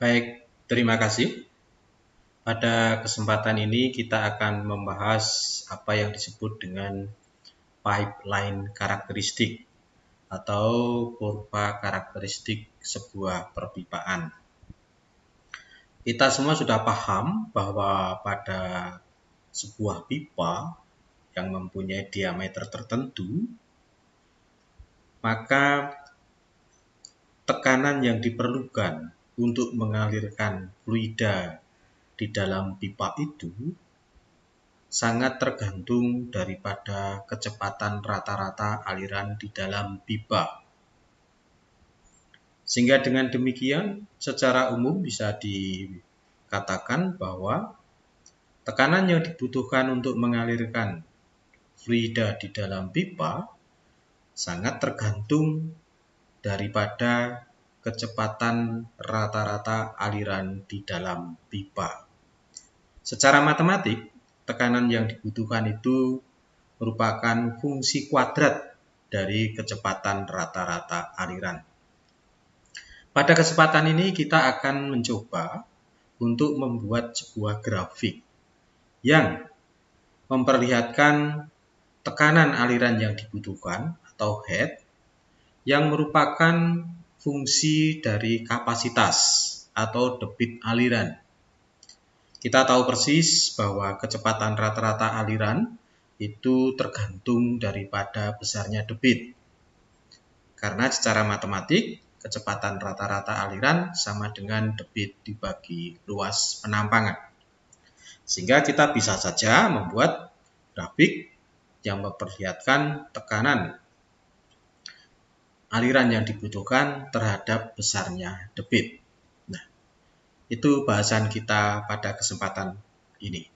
Baik, terima kasih. Pada kesempatan ini kita akan membahas apa yang disebut dengan pipeline karakteristik atau kurva karakteristik sebuah perpipaan. Kita semua sudah paham bahwa pada sebuah pipa yang mempunyai diameter tertentu, maka tekanan yang diperlukan untuk mengalirkan fluida di dalam pipa itu sangat tergantung daripada kecepatan rata-rata aliran di dalam pipa. Sehingga dengan demikian, secara umum bisa dikatakan bahwa tekanan yang dibutuhkan untuk mengalirkan fluida di dalam pipa sangat tergantung daripada kecepatan rata-rata aliran di dalam pipa. Secara matematik, tekanan yang dibutuhkan itu merupakan fungsi kuadrat dari kecepatan rata-rata aliran. Pada kesempatan ini kita akan mencoba untuk membuat sebuah grafik yang memperlihatkan tekanan aliran yang dibutuhkan atau head yang merupakan fungsi dari kapasitas atau debit aliran. Kita tahu persis bahwa kecepatan rata-rata aliran itu tergantung daripada besarnya debit. Karena secara matematik, kecepatan rata-rata aliran sama dengan debit dibagi luas penampangan. Sehingga kita bisa saja membuat grafik yang memperlihatkan tekanan aliran yang dibutuhkan terhadap besarnya debit. Nah, itu bahasan kita pada kesempatan ini.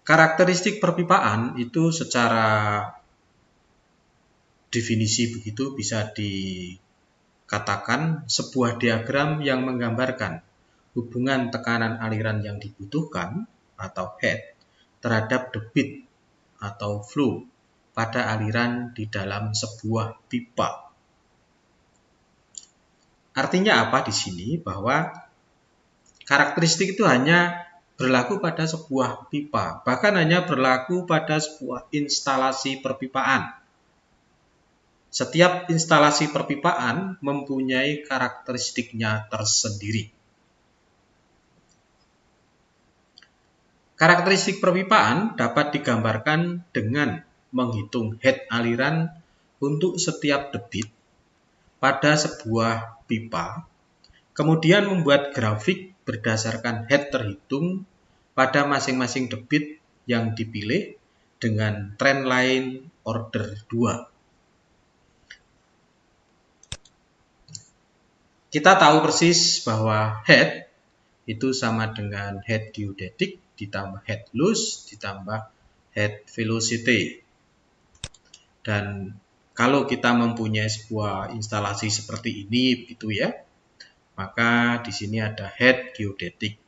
Karakteristik perpipaan itu secara definisi begitu bisa dikatakan sebuah diagram yang menggambarkan hubungan tekanan aliran yang dibutuhkan atau head terhadap debit atau flow pada aliran di dalam sebuah pipa. Artinya apa di sini? Bahwa karakteristik itu hanya berlaku pada sebuah pipa, bahkan hanya berlaku pada sebuah instalasi perpipaan. Setiap instalasi perpipaan mempunyai karakteristiknya tersendiri. Karakteristik perpipaan dapat digambarkan dengan menghitung head aliran untuk setiap debit pada sebuah pipa, kemudian membuat grafik berdasarkan head terhitung pada masing-masing debit yang dipilih dengan trendline order 2. Kita tahu persis bahwa head itu sama dengan head geodetic ditambah head loss ditambah head velocity. Dan kalau kita mempunyai sebuah instalasi seperti ini begitu ya, maka di sini ada head geodetic.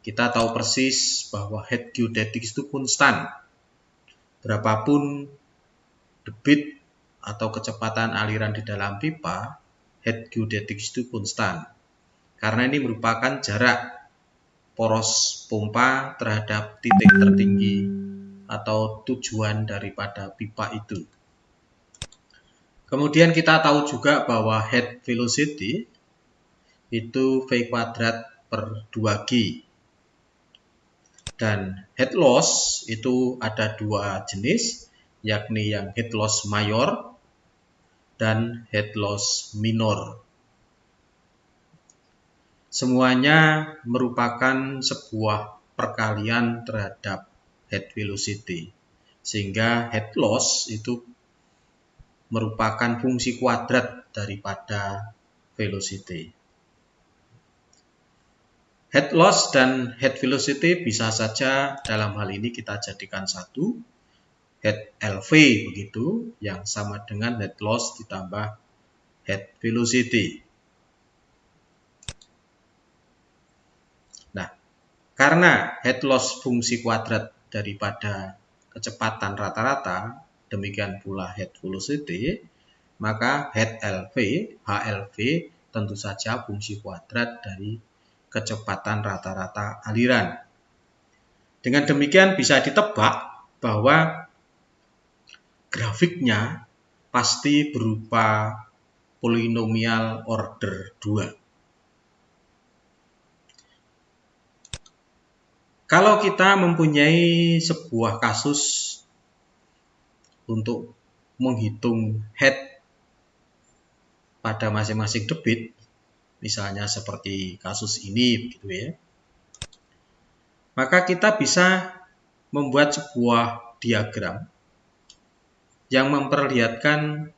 Kita tahu persis bahwa head geodetic itu konstan. Berapapun debit atau kecepatan aliran di dalam pipa, head geodetic itu konstan. Karena ini merupakan jarak poros pompa terhadap titik tertinggi atau tujuan daripada pipa itu. Kemudian kita tahu juga bahwa head velocity itu V kuadrat per 2G. Dan head loss itu ada dua jenis, yakni yang head loss mayor dan head loss minor. Semuanya merupakan sebuah perkalian terhadap head velocity. Sehingga head loss itu merupakan fungsi kuadrat daripada velocity. Head loss dan head velocity bisa saja dalam hal ini kita jadikan satu. Head LV begitu, yang sama dengan head loss ditambah head velocity. Nah, karena head loss fungsi kuadrat daripada kecepatan rata-rata, demikian pula head velocity, maka head LV, HLV tentu saja fungsi kuadrat dari kecepatan rata-rata aliran. Dengan demikian bisa ditebak bahwa grafiknya pasti berupa polinomial order 2. Kalau kita mempunyai sebuah kasus untuk menghitung head pada masing-masing debit, misalnya seperti kasus ini, begitu ya, maka kita bisa membuat sebuah diagram yang memperlihatkan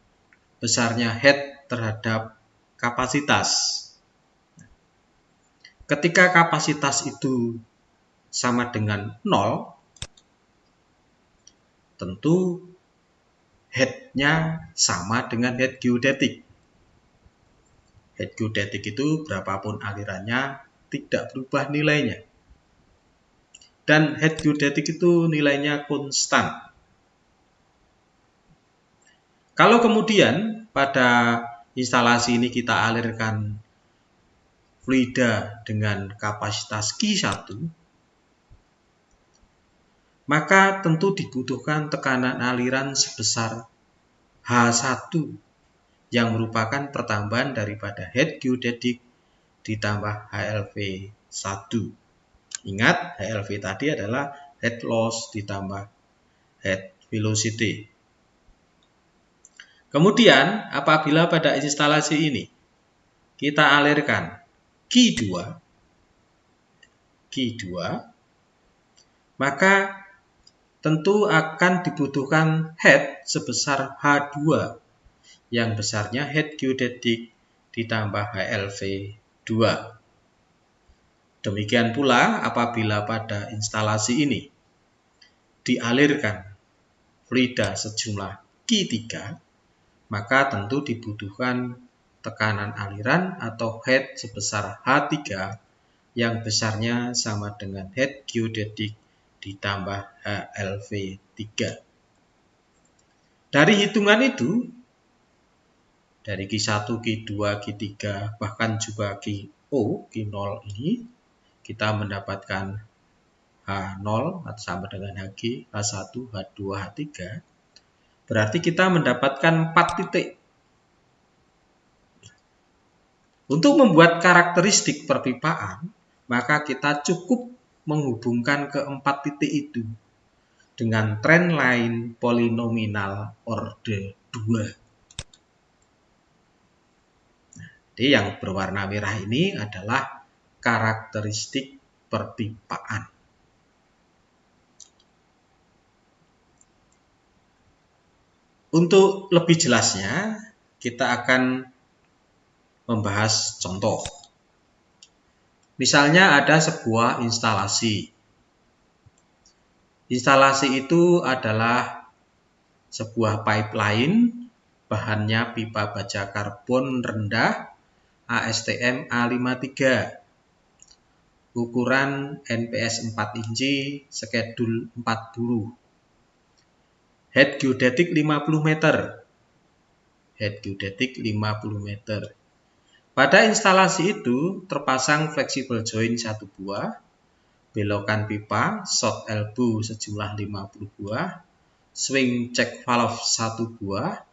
besarnya head terhadap kapasitas. Ketika kapasitas itu sama dengan 0, tentu head-nya sama dengan head geodetik. Head geodetik itu berapapun alirannya tidak berubah nilainya. Dan head geodetik itu nilainya konstan. Kalau kemudian pada instalasi ini kita alirkan fluida dengan kapasitas Q1, maka tentu dibutuhkan tekanan aliran sebesar H1 yang merupakan pertambahan daripada head geodetik ditambah HLV1. Ingat, HLV tadi adalah head loss ditambah head velocity. Kemudian, apabila pada instalasi ini kita alirkan Q2, maka tentu akan dibutuhkan head sebesar H2 yang besarnya head geodetik ditambah HLV2. Demikian pula apabila pada instalasi ini dialirkan fluida sejumlah Q3, maka tentu dibutuhkan tekanan aliran atau head sebesar H3 yang besarnya sama dengan head geodetik ditambah HLV3. Dari hitungan itu, dari Q1, Q2, Q3, bahkan juga Q0 ini, kita mendapatkan H0 atau sama dengan HG, H1, H2, H3. Berarti kita mendapatkan 4 titik. Untuk membuat karakteristik perpipaan, maka kita cukup menghubungkan keempat titik itu dengan trend line polinomial order 2. Jadi yang berwarna merah ini adalah karakteristik perpipaan. Untuk lebih jelasnya, kita akan membahas contoh. Misalnya ada sebuah instalasi. Instalasi itu adalah sebuah pipeline, bahannya pipa baja karbon rendah ASTM A53, ukuran NPS 4 inci, skedul 40. Head geodetik 50 meter. Head geodetik 50 meter. Pada instalasi itu terpasang flexible joint 1 buah, belokan pipa, short elbow sejumlah 50 buah, swing check valve 1 buah,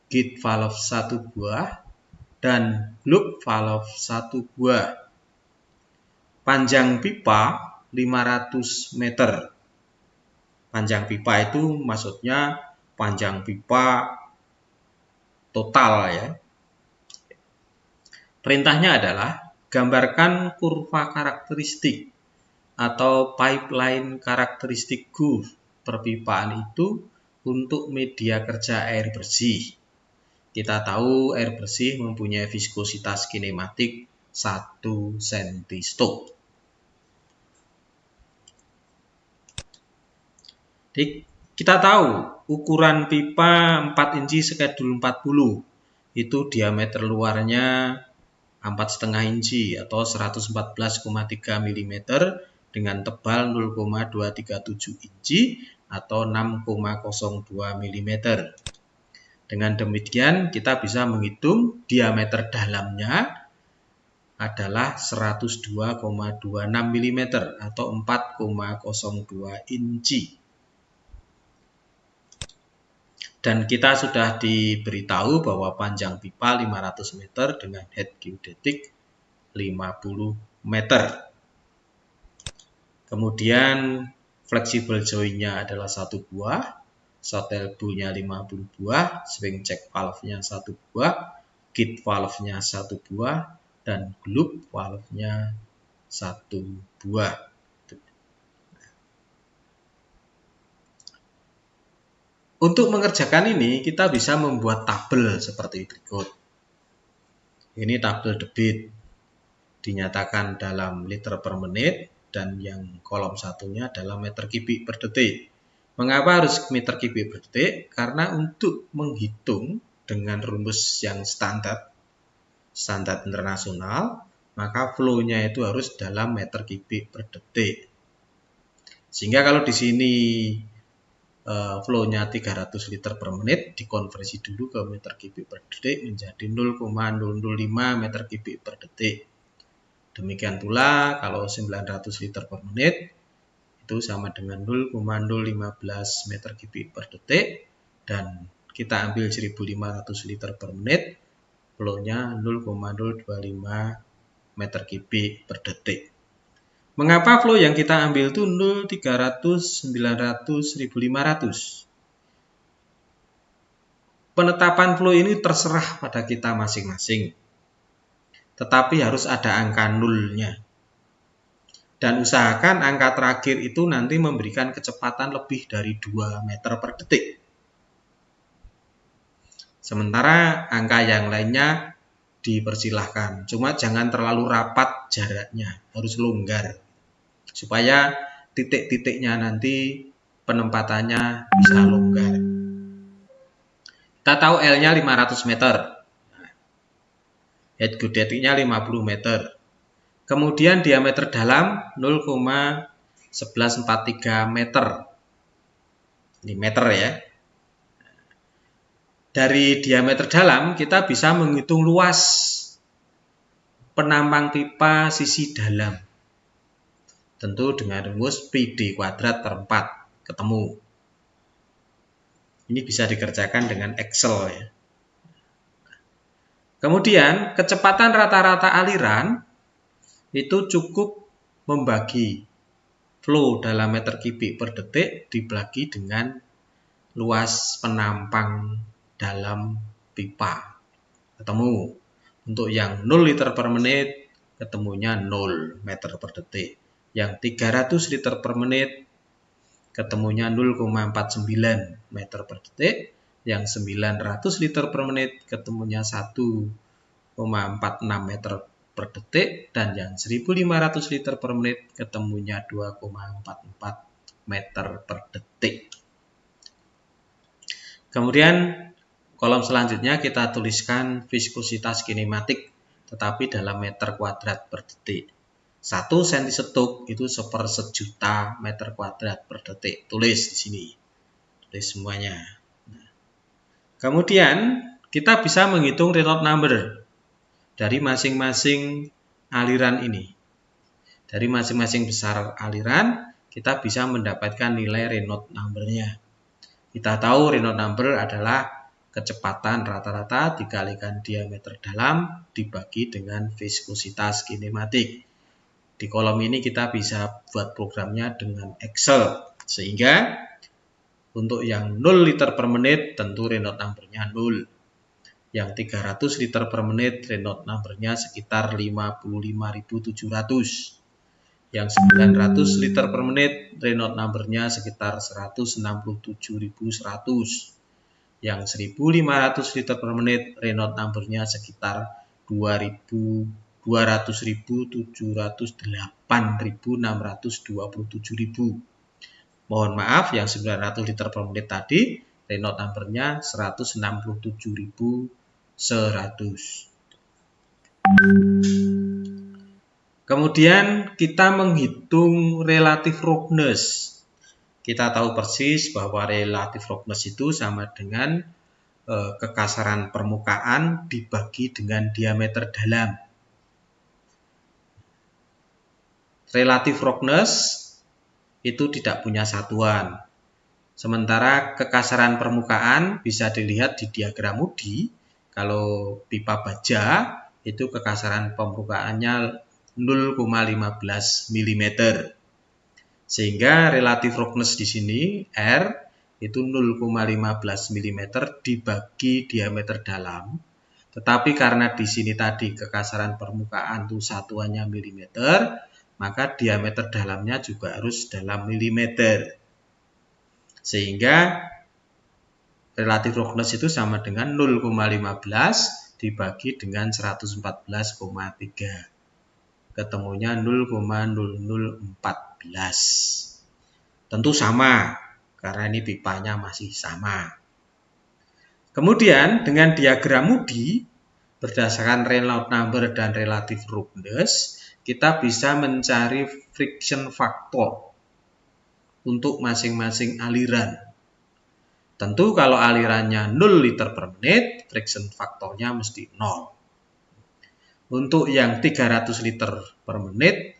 gate valve 1 buah, dan loop valve 1 buah. Panjang pipa 500 meter. Panjang pipa itu maksudnya panjang pipa total ya. Perintahnya adalah gambarkan kurva karakteristik atau pipeline karakteristik curve perpipaan itu untuk media kerja air bersih. Kita tahu air bersih mempunyai viskositas kinematik 1 cm3. Kita tahu ukuran pipa 4 inci skedul 40 itu diameter luarnya 4,5 inci atau 114,3 mm dengan tebal 0,237 inci atau 6,02 mm. Dengan demikian kita bisa menghitung diameter dalamnya adalah 102,26 mm atau 4,02 inci. Dan kita sudah diberitahu bahwa panjang pipa 500 meter dengan head geodetik 50 meter. Kemudian flexible joint-nya adalah 1 buah, shot elbow-nya 50 buah, swing check valve-nya 1 buah, gate valve-nya 1 buah, dan globe valve-nya 1 buah. Untuk mengerjakan ini, kita bisa membuat tabel seperti berikut. Ini tabel debit, dinyatakan dalam liter per menit, dan yang kolom satunya adalah meter kubik per detik. Mengapa harus meter kubik per detik? Karena untuk menghitung dengan rumus yang standar internasional, maka flow-nya itu harus dalam meter kubik per detik. Sehingga kalau di sini flow-nya 300 liter per menit, dikonversi dulu ke meter kubik per detik menjadi 0,005 meter kubik per detik. Demikian pula kalau 900 liter per menit itu sama dengan 0,015 meter kubik per detik, dan kita ambil 1500 liter per menit, flow-nya 0,025 meter kubik per detik. Mengapa flow yang kita ambil itu 0, 300, 900, 1500? Penetapan flow ini terserah pada kita masing-masing. Tetapi harus ada angka nulnya. Dan usahakan angka terakhir itu nanti memberikan kecepatan lebih dari 2 meter per detik. Sementara angka yang lainnya dipersilahkan. Cuma jangan terlalu rapat jaraknya, harus longgar. Supaya titik-titiknya nanti penempatannya bisa longgar. Kita tahu L-nya 500 meter. Head geodetiknya 50 meter. Kemudian diameter dalam 0,1143 meter. Ini meter ya. Dari diameter dalam kita bisa menghitung luas penampang pipa sisi dalam. Tentu dengan rumus PD kuadrat per 4 ketemu. Ini bisa dikerjakan dengan Excel ya. Kemudian kecepatan rata-rata aliran itu cukup membagi flow dalam meter kubik per detik dibagi dengan luas penampang dalam pipa. Ketemu. Untuk yang 0 liter per menit ketemunya 0 meter per detik. Yang 300 liter per menit ketemunya 0,49 meter per detik. Yang 900 liter per menit ketemunya 1,46 meter per detik, dan yang 1500 liter per menit ketemunya 2,44 meter per detik. Kemudian kolom selanjutnya kita tuliskan viskositas kinematik, tetapi dalam meter kuadrat per detik. 1 cm setuk itu 1/1.000.000 meter kuadrat per detik. Tulis di sini. Tulis semuanya. Kemudian kita bisa menghitung Reynolds number dari masing-masing aliran ini. Dari masing-masing besar aliran, kita bisa mendapatkan nilai Reynolds number-nya. Kita tahu Reynolds number adalah kecepatan rata-rata dikalikan diameter dalam dibagi dengan viskositas kinematik. Di kolom ini kita bisa buat programnya dengan Excel. Sehingga untuk yang 0 liter per menit tentu Reynolds number-nya 0. Yang 300 liter per menit Reynolds number-nya sekitar 55.700. Yang 900 liter per menit Reynolds number-nya sekitar 167.100. Yang 1500 liter per menit Reynolds number-nya sekitar 200.708.627.000. Mohon maaf, yang 900 liter per menit tadi Reynolds number-nya 167.100. Kemudian kita menghitung relative roughness. Kita tahu persis bahwa relative roughness itu sama dengan kekasaran permukaan dibagi dengan diameter dalam. Relative roughness itu tidak punya satuan. Sementara kekasaran permukaan bisa dilihat di diagram Moody. Kalau pipa baja itu kekasaran permukaannya 0,15 mm. Sehingga relative roughness di sini R itu 0,15 mm dibagi diameter dalam. Tetapi karena di sini tadi kekasaran permukaan itu satuannya milimeter, maka diameter dalamnya juga harus dalam milimeter. Sehingga relative roughness itu sama dengan 0,15 dibagi dengan 114,3. Ketemunya 0,0014. Tentu sama, karena ini pipanya masih sama. Kemudian dengan diagram Moody, berdasarkan Reynolds number dan relative roughness, kita bisa mencari friction factor untuk masing-masing aliran. Tentu kalau alirannya 0 liter per menit, friction factornya mesti 0. Untuk yang 300 liter per menit,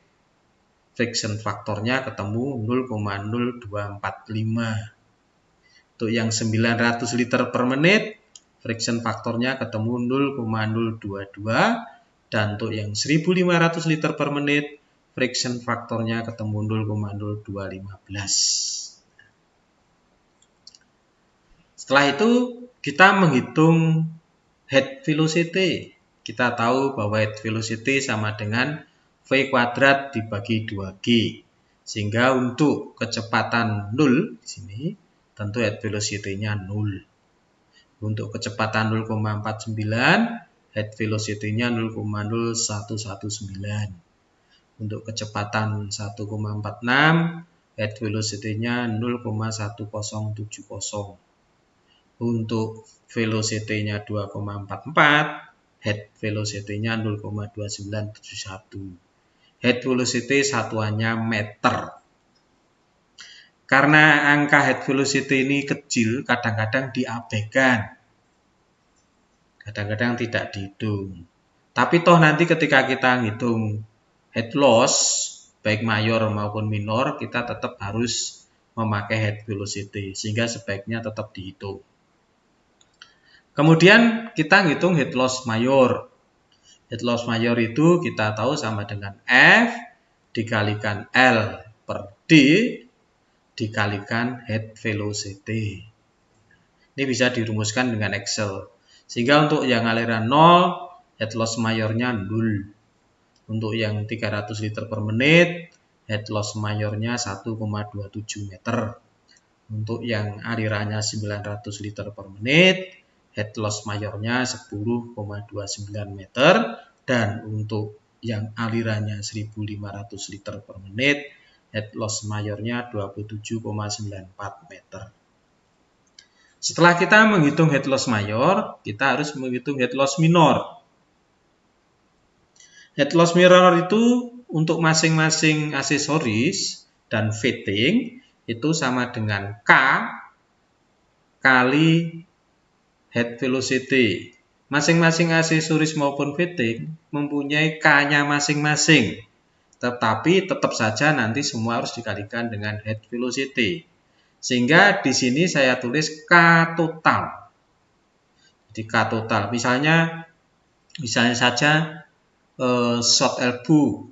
friction factornya ketemu 0,0245. Untuk yang 900 liter per menit, friction factornya ketemu 0,022. Dan untuk yang 1500 liter per menit, friction factornya ketemu 0,0215. Setelah itu kita menghitung head velocity. Kita tahu bahwa head velocity sama dengan V kuadrat dibagi 2G. Sehingga untuk kecepatan 0 di sini tentu head velocity-nya 0. Untuk kecepatan 0,49, head velocity-nya 0,0119. Untuk kecepatan 1,46, head velocity-nya 0,1070. Untuk velocity-nya 2,44, head velocity-nya 0,2971. Head velocity satuannya meter. Karena angka head velocity ini kecil, kadang-kadang diabaikan. Kadang-kadang tidak dihitung. Tapi toh nanti ketika kita ngitung head loss, baik mayor maupun minor, kita tetap harus memakai head velocity. Sehingga sebaiknya tetap dihitung. Kemudian kita ngitung head loss mayor. Head loss mayor itu kita tahu sama dengan F dikalikan L per D dikalikan head velocity. Ini bisa dirumuskan dengan Excel. Sehingga untuk yang aliran 0, head loss mayornya 0. Untuk yang 300 liter per menit, head loss mayornya 1,27 meter. Untuk yang alirannya 900 liter per menit, head loss mayornya 10,29 meter. Dan untuk yang alirannya 1500 liter per menit, head loss mayornya 27,94 meter. Setelah kita menghitung head loss mayor, kita harus menghitung head loss minor. Head loss minor itu untuk masing-masing aksesoris dan fitting itu sama dengan K kali head velocity. Masing-masing aksesoris maupun fitting mempunyai K-nya masing-masing. Tetapi tetap saja nanti semua harus dikalikan dengan head velocity. Sehingga di sini saya tulis K total. Jadi K total. Misalnya saja short elbow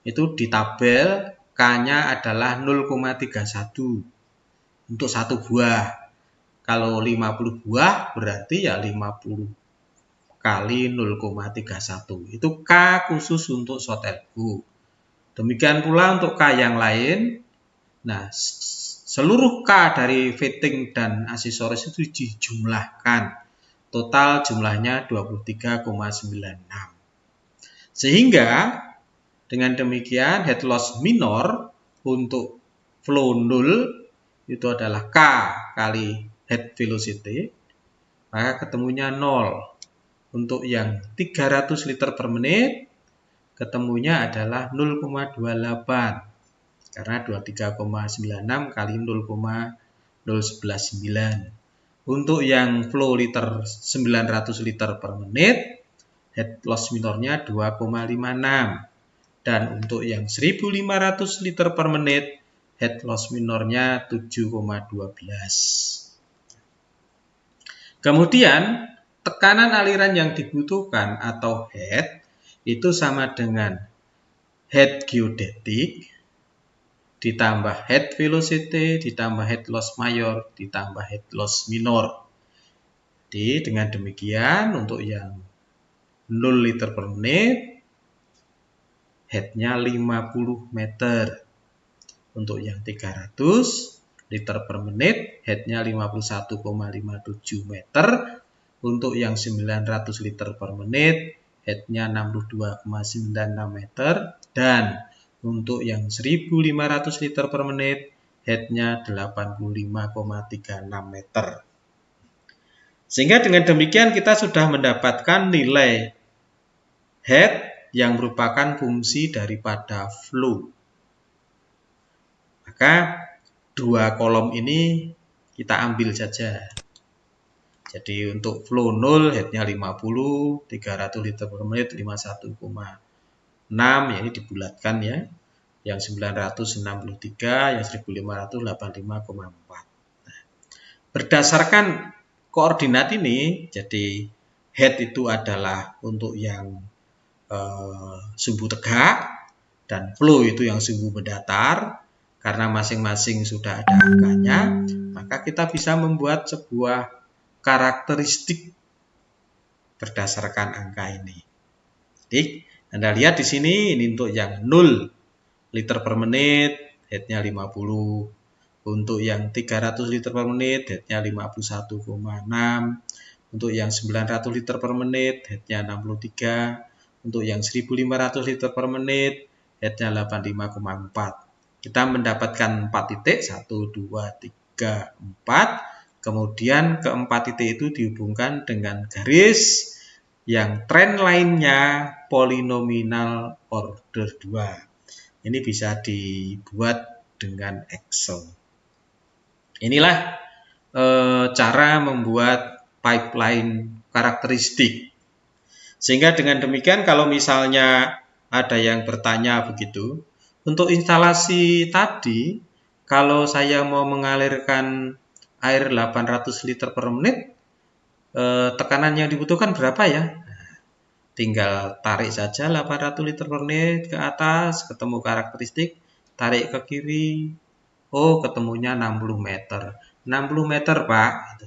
itu di tabel K-nya adalah 0,31 untuk satu buah. Kalau 50 buah berarti ya 50 kali 0,31. Itu K khusus untuk short elbow. Demikian pula untuk K yang lain. Nah, seluruh K dari fitting dan aksesoris itu dijumlahkan. Total jumlahnya 23,96. Sehingga dengan demikian head loss minor untuk flow 0 itu adalah K kali head velocity. Maka ketemunya 0. Untuk yang 300 liter per menit ketemunya adalah 0,28. Karena 23,96 kali 0,0119. Untuk yang flow liter 900 liter per menit, head loss minornya 2,56. Dan untuk yang 1500 liter per menit, head loss minornya 7,12. Kemudian, tekanan aliran yang dibutuhkan atau head itu sama dengan head geodetik ditambah head velocity, ditambah head loss mayor, ditambah head loss minor. Jadi dengan demikian untuk yang 0 liter per menit, headnya 50 meter. Untuk yang 300 liter per menit, headnya 51,57 meter. Untuk yang 900 liter per menit, headnya 62,96 meter. Dan untuk yang 1500 liter per menit, headnya 85,36 meter. Sehingga dengan demikian kita sudah mendapatkan nilai head yang merupakan fungsi daripada flow. Maka dua kolom ini kita ambil saja. Jadi untuk flow 0 headnya 50, 300 liter per menit 51,6, ya ini dibulatkan ya. Yang 963, yang 1500 85,4. Nah, berdasarkan koordinat ini, jadi head itu adalah untuk yang sumbu tegak dan flow itu yang sumbu mendatar. Karena masing-masing sudah ada angkanya, maka kita bisa membuat sebuah karakteristik berdasarkan angka ini. Jadi, Anda lihat di sini, ini untuk yang 0 liter per menit, headnya 50. Untuk yang 300 liter per menit, headnya 51,6. Untuk yang 900 liter per menit, headnya 63. Untuk yang 1500 liter per menit, headnya 85,4. Kita mendapatkan 4 titik, 1, 2, 3, 4. Kemudian keempat titik itu dihubungkan dengan garis yang trend lainnya polinomial order 2. Ini bisa dibuat dengan Excel. Inilah cara membuat pipeline karakteristik. Sehingga dengan demikian kalau misalnya ada yang bertanya begitu, untuk instalasi tadi, kalau saya mau mengalirkan air 800 liter per menit, tekanan yang dibutuhkan berapa ya? Tinggal tarik saja 800 liter per menit ke atas, ketemu karakteristik, tarik ke kiri, oh ketemunya 60 meter. 60 meter Pak.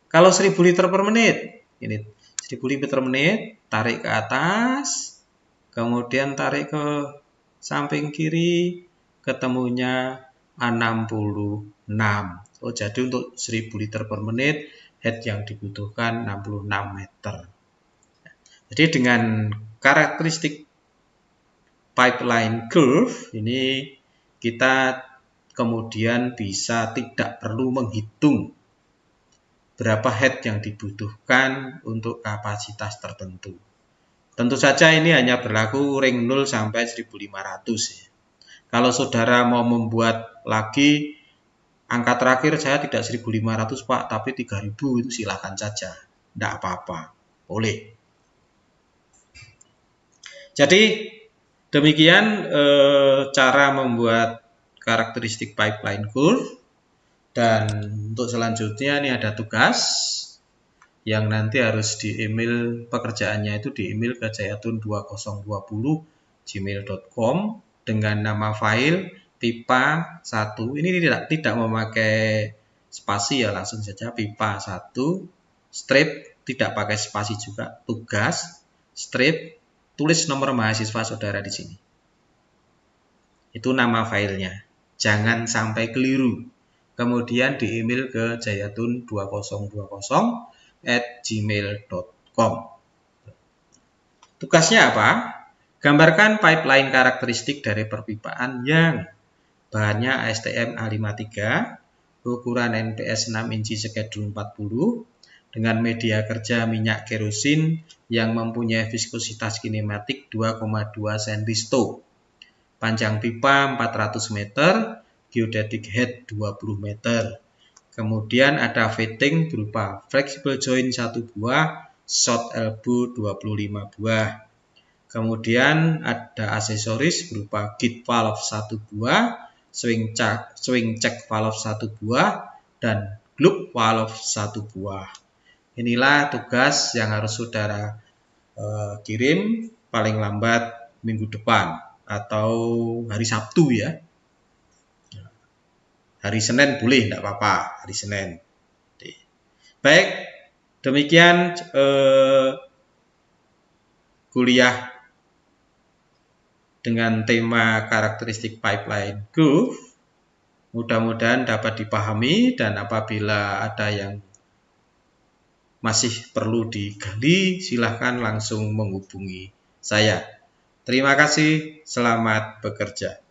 Kalau 1000 liter per menit, ini 1000 liter per menit, tarik ke atas, kemudian tarik ke samping kiri, ketemunya 66. Oh, jadi untuk 1000 liter per menit, head yang dibutuhkan 66 meter. Jadi dengan karakteristik pipeline curve ini kita kemudian bisa tidak perlu menghitung berapa head yang dibutuhkan untuk kapasitas tertentu. Tentu saja ini hanya berlaku ring 0 sampai 1500 ya. Kalau saudara mau membuat lagi angka terakhir saya tidak 1500 Pak, tapi 3000 itu silakan saja. Tidak apa-apa, boleh. Jadi demikian cara membuat karakteristik pipeline curve. Dan untuk selanjutnya ini ada tugas yang nanti harus di email, pekerjaannya itu di email ke jayatun2020gmail.com dengan nama file pipa 1. Ini tidak memakai spasi ya, langsung saja pipa 1 strip, tidak pakai spasi juga, tugas strip, tulis nomor mahasiswa saudara di sini. Itu nama filenya. Jangan sampai keliru. Kemudian di email ke jayatun2020@gmail.com. Tugasnya apa? Gambarkan pipeline karakteristik dari perpipaan yang bahannya ASTM A53, ukuran NPS 6 inci skedul 40, dengan media kerja minyak kerosin yang mempunyai viskositas kinematik 2,2 cm. Panjang pipa 400 meter, geodetic head 20 meter. Kemudian ada fitting berupa flexible joint 1 buah, short elbow 25 buah. Kemudian ada aksesoris berupa gate valve 1 buah, swing check valve 1 buah, dan glove valve 1 buah. Inilah tugas yang harus saudara kirim paling lambat minggu depan atau hari Sabtu ya. Hari Senin boleh, tidak apa-apa, hari Senin. Baik, demikian kuliah dengan tema karakteristik pipeline groove. Mudah-mudahan dapat dipahami, dan apabila ada yang masih perlu digali, silahkan langsung menghubungi saya. Terima kasih, selamat bekerja.